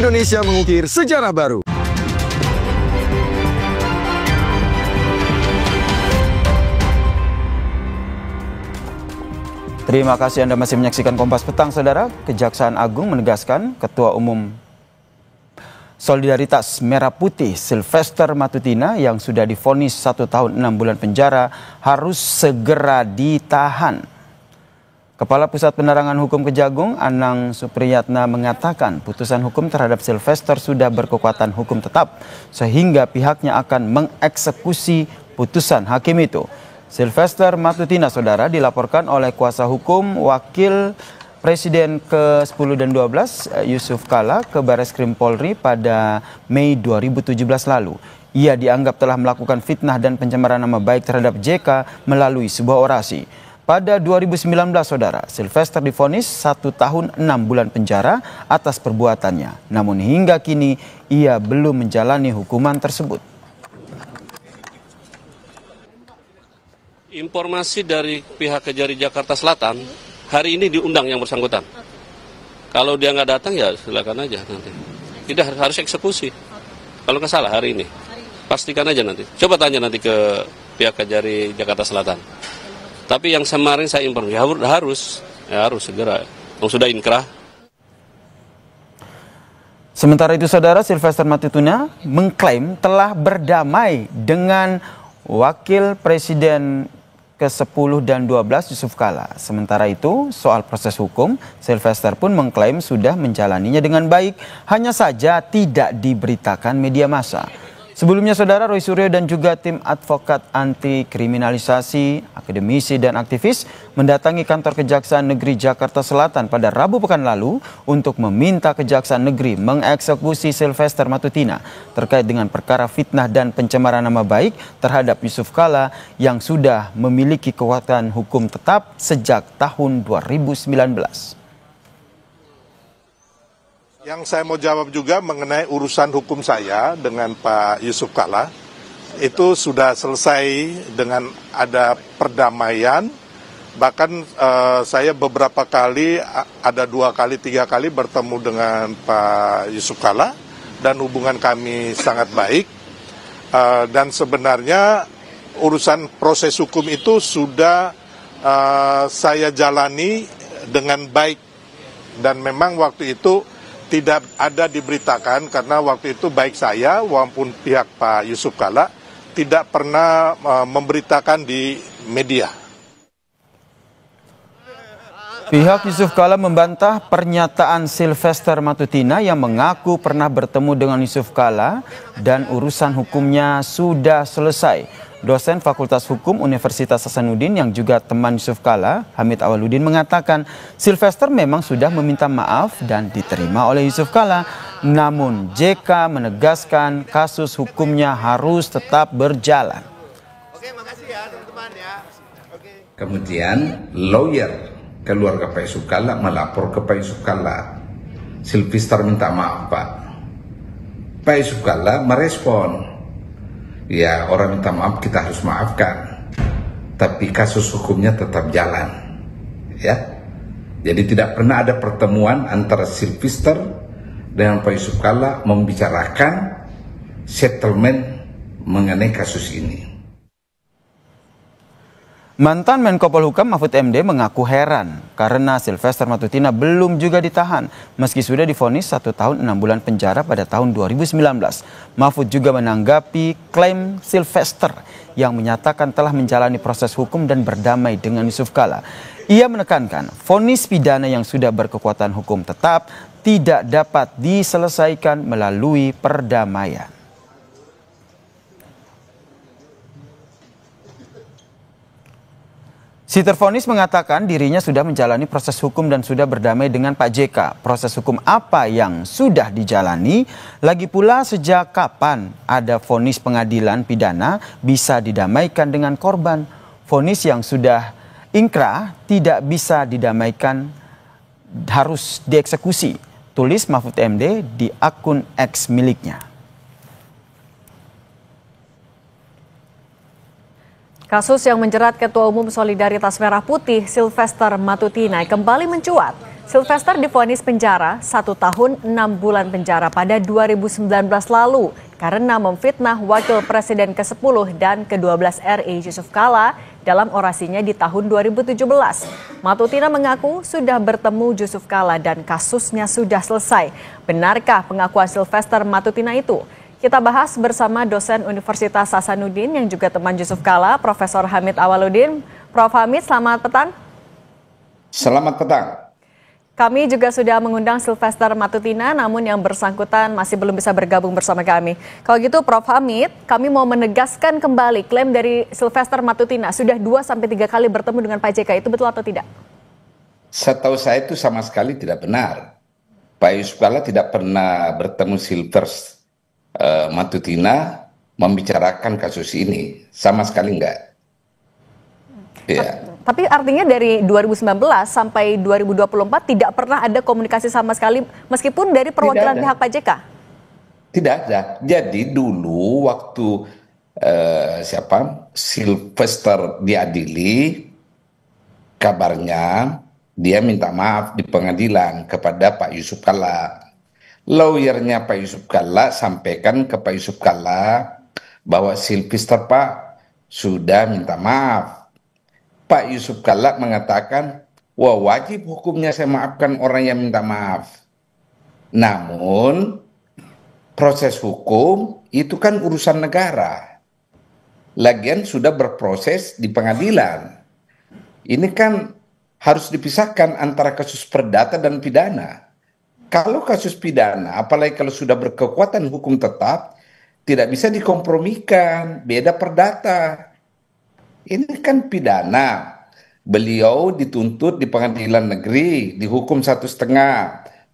Indonesia mengukir sejarah baru. Terima kasih Anda masih menyaksikan Kompas Petang, Saudara. Kejaksaan Agung menegaskan Ketua Umum Solidaritas Merah Putih Sylvester Matutina yang sudah divonis 1 tahun 6 bulan penjara harus segera ditahan. Kepala Pusat Penerangan Hukum Kejagung, Anang Supriyatna, mengatakan putusan hukum terhadap Sylvester sudah berkekuatan hukum tetap sehingga pihaknya akan mengeksekusi putusan hakim itu. Sylvester Matutina, Saudara, dilaporkan oleh kuasa hukum Wakil Presiden ke-10 dan 12 Yusuf Kalla ke Barreskrim Polri pada Mei 2017 lalu. Ia dianggap telah melakukan fitnah dan pencemaran nama baik terhadap JK melalui sebuah orasi. Pada 2019, Saudara, Sylvester divonis 1 tahun 6 bulan penjara atas perbuatannya. Namun hingga kini ia belum menjalani hukuman tersebut. Informasi dari pihak Kejari Jakarta Selatan, hari ini diundang yang bersangkutan. Kalau dia nggak datang ya silakan aja nanti. Tidak harus eksekusi. Kalau nggak salah hari ini. Pastikan aja nanti. Coba tanya nanti ke pihak Kejari Jakarta Selatan. Tapi yang kemarin saya informasi harus segera. Sudah inkrah. Sementara itu, Saudara, Sylvester Matutina mengklaim telah berdamai dengan Wakil Presiden ke-10 dan 12 Yusuf Kalla. Sementara itu, soal proses hukum, Sylvester pun mengklaim sudah menjalaninya dengan baik, hanya saja tidak diberitakan media massa. Sebelumnya, Saudara, Roy Suryo dan juga tim advokat anti kriminalisasi, akademisi dan aktivis mendatangi kantor Kejaksaan Negeri Jakarta Selatan pada Rabu pekan lalu untuk meminta Kejaksaan Negeri mengeksekusi Sylvester Matutina terkait dengan perkara fitnah dan pencemaran nama baik terhadap Yusuf Kalla yang sudah memiliki kekuatan hukum tetap sejak tahun 2019. Yang saya mau jawab juga mengenai urusan hukum saya dengan Pak Yusuf Kalla, itu sudah selesai dengan ada perdamaian, bahkan saya beberapa kali, ada 2 kali, 3 kali bertemu dengan Pak Yusuf Kalla, dan hubungan kami sangat baik, dan sebenarnya urusan proses hukum itu sudah saya jalani dengan baik, dan memang waktu itu tidak ada diberitakan karena waktu itu baik saya maupun pihak Pak Yusuf Kalla tidak pernah memberitakan di media. Pihak Yusuf Kalla membantah pernyataan Sylvester Matutina yang mengaku pernah bertemu dengan Yusuf Kalla dan urusan hukumnya sudah selesai. Dosen Fakultas Hukum Universitas Hasanuddin yang juga teman Yusuf Kalla, Hamid Awaludin, mengatakan Sylvester memang sudah meminta maaf dan diterima oleh Yusuf Kalla. Namun JK menegaskan kasus hukumnya harus tetap berjalan. Oke, makasih ya teman-teman ya. Oke. Kemudian lawyer keluarga Pak Yusuf Kalla melapor ke Pak Yusuf Kalla. Sylvester minta maaf, Pak. Pak Yusuf Kalla merespon, ya, orang minta maaf kita harus maafkan, tapi kasus hukumnya tetap jalan, ya. Jadi tidak pernah ada pertemuan antara Sylvester dengan Pak Yusuf Kalla membicarakan settlement mengenai kasus ini. Mantan Menko Polhukam Mahfud MD mengaku heran karena Sylvester Matutina belum juga ditahan meski sudah divonis 1 tahun 6 bulan penjara pada tahun 2019. Mahfud juga menanggapi klaim Sylvester yang menyatakan telah menjalani proses hukum dan berdamai dengan Yusuf Kalla. Ia menekankan vonis pidana yang sudah berkekuatan hukum tetap tidak dapat diselesaikan melalui perdamaian. Si tervonis mengatakan dirinya sudah menjalani proses hukum dan sudah berdamai dengan Pak JK. Proses hukum apa yang sudah dijalani? Lagi pula sejak kapan ada vonis pengadilan pidana bisa didamaikan dengan korban? Vonis yang sudah ingkrah tidak bisa didamaikan, harus dieksekusi. Tulis Mahfud MD di akun X miliknya. Kasus yang menjerat Ketua Umum Solidaritas Merah Putih Sylvester Matutina kembali mencuat. Sylvester divonis penjara 1 tahun 6 bulan penjara pada 2019 lalu karena memfitnah Wakil Presiden ke-10 dan ke-12 RI Yusuf Kala dalam orasinya di tahun 2017. Matutina mengaku sudah bertemu Yusuf Kala dan kasusnya sudah selesai. Benarkah pengakuan Sylvester Matutina itu? Kita bahas bersama dosen Universitas Hasanuddin yang juga teman Yusuf Kala, Profesor Hamid Awaludin. Prof. Hamid, selamat petang. Selamat petang. Kami juga sudah mengundang Sylvester Matutina, namun yang bersangkutan masih belum bisa bergabung bersama kami. Kalau gitu Prof. Hamid, kami mau menegaskan kembali klaim dari Sylvester Matutina sudah 2-3 kali bertemu dengan Pak JK, itu betul atau tidak? Setahu saya itu sama sekali tidak benar. Pak Yusuf Kala tidak pernah bertemu Sylvester Matutina membicarakan kasus ini, sama sekali enggak. Ya. Tapi artinya dari 2019 sampai 2024 tidak pernah ada komunikasi sama sekali meskipun dari perwakilan pihak Pak JK? Tidak ada. Jadi dulu waktu Sylvester diadili, kabarnya dia minta maaf di pengadilan kepada Pak Yusuf Kala. Lawyernya Pak Yusuf Kala sampaikan ke Pak Yusuf Kala bahwa Sylvester Pak sudah minta maaf. Pak Yusuf Kala mengatakan, wah wajib hukumnya saya maafkan orang yang minta maaf. Namun proses hukum itu kan urusan negara. Lagian sudah berproses di pengadilan. Ini kan harus dipisahkan antara kasus perdata dan pidana. Kalau kasus pidana, apalagi kalau sudah berkekuatan hukum tetap, tidak bisa dikompromikan, beda perdata. Ini kan pidana. Beliau dituntut di pengadilan negeri, dihukum 1,5.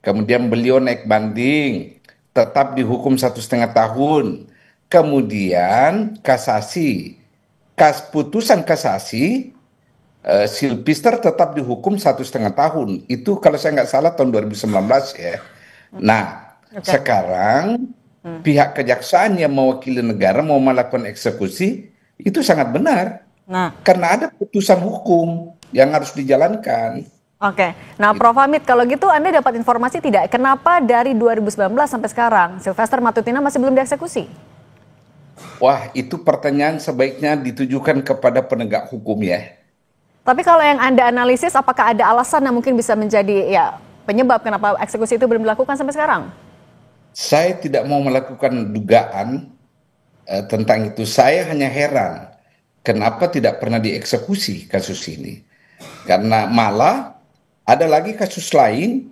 Kemudian beliau naik banding, tetap dihukum 1,5 tahun. Kemudian kasasi. Putusan kasasi, Sylvester tetap dihukum 1,5 tahun. Itu kalau saya nggak salah tahun 2019 ya. Nah, sekarang pihak kejaksaan yang mewakili negara mau melakukan eksekusi, itu sangat benar. Karena ada putusan hukum yang harus dijalankan. Oke, nah Prof. Hamid, kalau gitu Anda dapat informasi tidak? Kenapa dari 2019 sampai sekarang Sylvester Matutina masih belum dieksekusi? Wah, itu pertanyaan sebaiknya ditujukan kepada penegak hukum ya. Tapi kalau yang Anda analisis, apakah ada alasan yang mungkin bisa menjadi penyebab kenapa eksekusi itu belum dilakukan sampai sekarang? Saya tidak mau melakukan dugaan tentang itu. Saya hanya heran. Kenapa tidak pernah dieksekusi kasus ini? Karena malah ada lagi kasus lain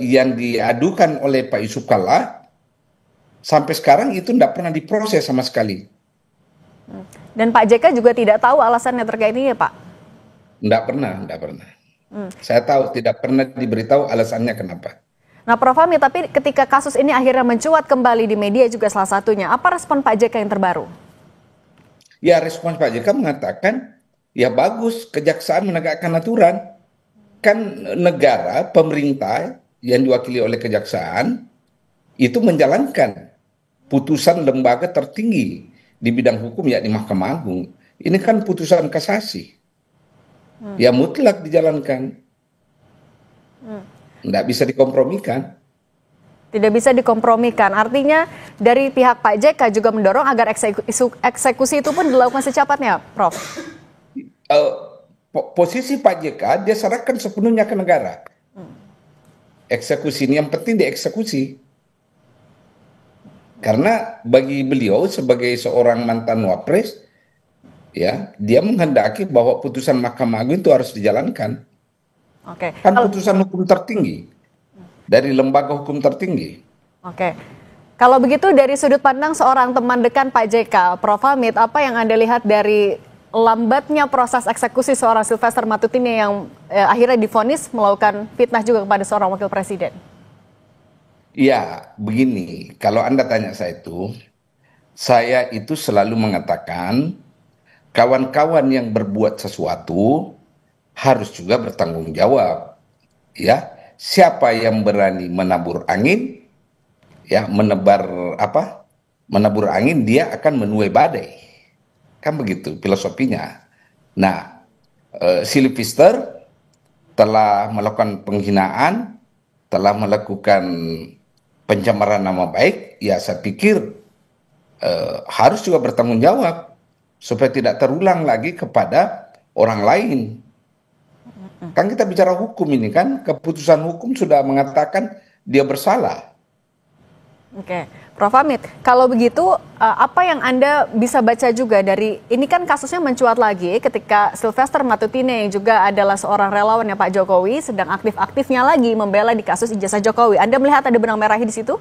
yang diadukan oleh Pak Yusuf Kala, sampai sekarang itu tidak pernah diproses sama sekali. Dan Pak JK juga tidak tahu alasannya terkait ini ya Pak? Tidak pernah. Saya tahu tidak pernah diberitahu alasannya kenapa. Nah Prof. Hamid, tapi ketika kasus ini akhirnya mencuat kembali di media juga salah satunya, apa respon Pak JK yang terbaru? Ya, respons Pak JK mengatakan, ya bagus kejaksaan menegakkan aturan. Kan negara, pemerintah yang diwakili oleh kejaksaan, itu menjalankan putusan lembaga tertinggi di bidang hukum, yakni Mahkamah Agung. Ini kan putusan kasasi. Ya mutlak dijalankan. Tidak bisa dikompromikan. Tidak bisa dikompromikan. Artinya dari pihak Pak JK juga mendorong agar eksekusi itu pun dilakukan secepatnya, Prof. Posisi Pak JK dia serahkan sepenuhnya ke negara. Eksekusi ini yang penting dieksekusi. Karena bagi beliau sebagai seorang mantan wapres, ya dia menghendaki bahwa putusan Mahkamah Agung itu harus dijalankan. Kan putusan hukum tertinggi. Dari lembaga hukum tertinggi. Kalau begitu dari sudut pandang seorang teman dekat Pak JK, Prof. Hamid, apa yang Anda lihat dari lambatnya proses eksekusi seorang Sylvester Matutina yang akhirnya divonis melakukan fitnah juga kepada seorang wakil presiden? Ya, begini, kalau Anda tanya saya itu selalu mengatakan kawan-kawan yang berbuat sesuatu harus juga bertanggung jawab. Ya. Siapa yang berani menabur angin, ya menabur angin, dia akan menuai badai. Kan begitu filosofinya. Nah, Sylvester telah melakukan penghinaan, telah melakukan pencemaran nama baik, ya saya pikir harus juga bertanggung jawab supaya tidak terulang lagi kepada orang lain. Kan kita bicara hukum ini kan, keputusan hukum sudah mengatakan dia bersalah. Oke, Prof. Hamid, kalau begitu apa yang Anda bisa baca juga dari, ini kan kasusnya mencuat lagi ketika Sylvester Matutina yang juga adalah seorang relawan Pak Jokowi sedang aktif-aktifnya lagi membela di kasus ijazah Jokowi. Anda melihat ada benang merahnya di situ?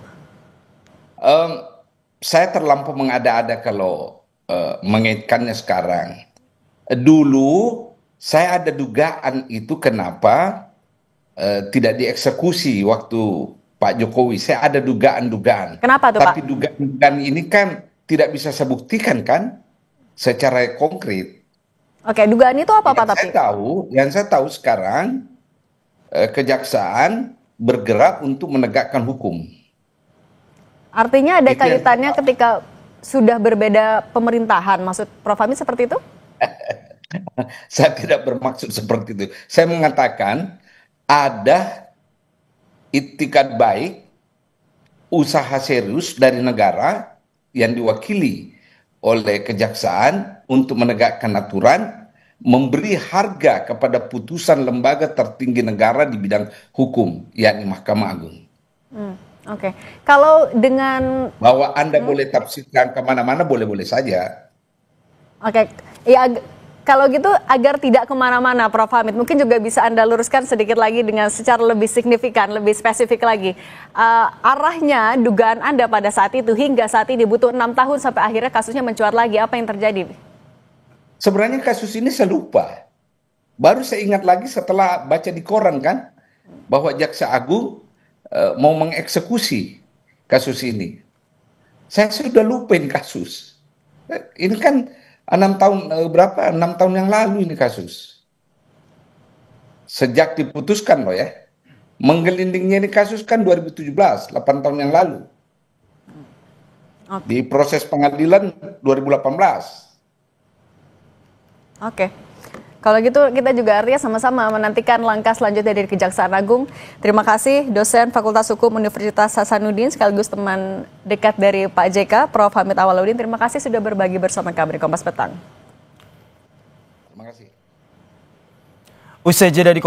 Saya terlampau mengada-ada kalau mengaitkannya sekarang. Dulu saya ada dugaan itu kenapa tidak dieksekusi waktu Pak Jokowi. Saya ada dugaan-dugaan. Kenapa tuh, Tapi Pak? dugaan ini kan tidak bisa saya buktikan kan secara konkret. Oke, dugaan itu apa, Pak? Tapi Yang saya tahu sekarang kejaksaan bergerak untuk menegakkan hukum. artinya ada Itu yang kaitannya ketika sudah berbeda pemerintahan, maksud Prof. Hamid seperti itu? Saya tidak bermaksud seperti itu. Saya mengatakan ada itikat baik, usaha serius dari negara yang diwakili oleh kejaksaan untuk menegakkan aturan, memberi harga kepada putusan lembaga tertinggi negara di bidang hukum, yakni Mahkamah Agung. Oke, kalau dengan Bahwa Anda boleh tafsirkan kemana-mana, boleh-boleh saja. Oke, ya kalau gitu agar tidak kemana-mana, Prof. Hamid, mungkin juga bisa Anda luruskan sedikit lagi dengan secara lebih signifikan, lebih spesifik lagi. Arahnya, dugaan Anda pada saat itu hingga saat ini butuh 6 tahun sampai akhirnya kasusnya mencuat lagi. Apa yang terjadi? Sebenarnya kasus ini saya lupa. Baru saya ingat lagi setelah baca di koran kan, bahwa Jaksa Agung mau mengeksekusi kasus ini. Saya sudah lupa ini kasus. Ini kan 6 tahun yang lalu ini kasus. Sejak diputuskan loh ya. Menggelindingnya ini kasus kan 2017, 8 tahun yang lalu. Di proses pengadilan 2018. Oke. Kalau gitu kita juga artinya sama-sama menantikan langkah selanjutnya dari Kejaksaan Agung. Terima kasih dosen Fakultas Hukum Universitas Hasanuddin sekaligus teman dekat dari Pak JK, Prof. Hamid Awaludin. Terima kasih sudah berbagi bersama kami di Kompas Petang. Terima kasih. Usai jeda di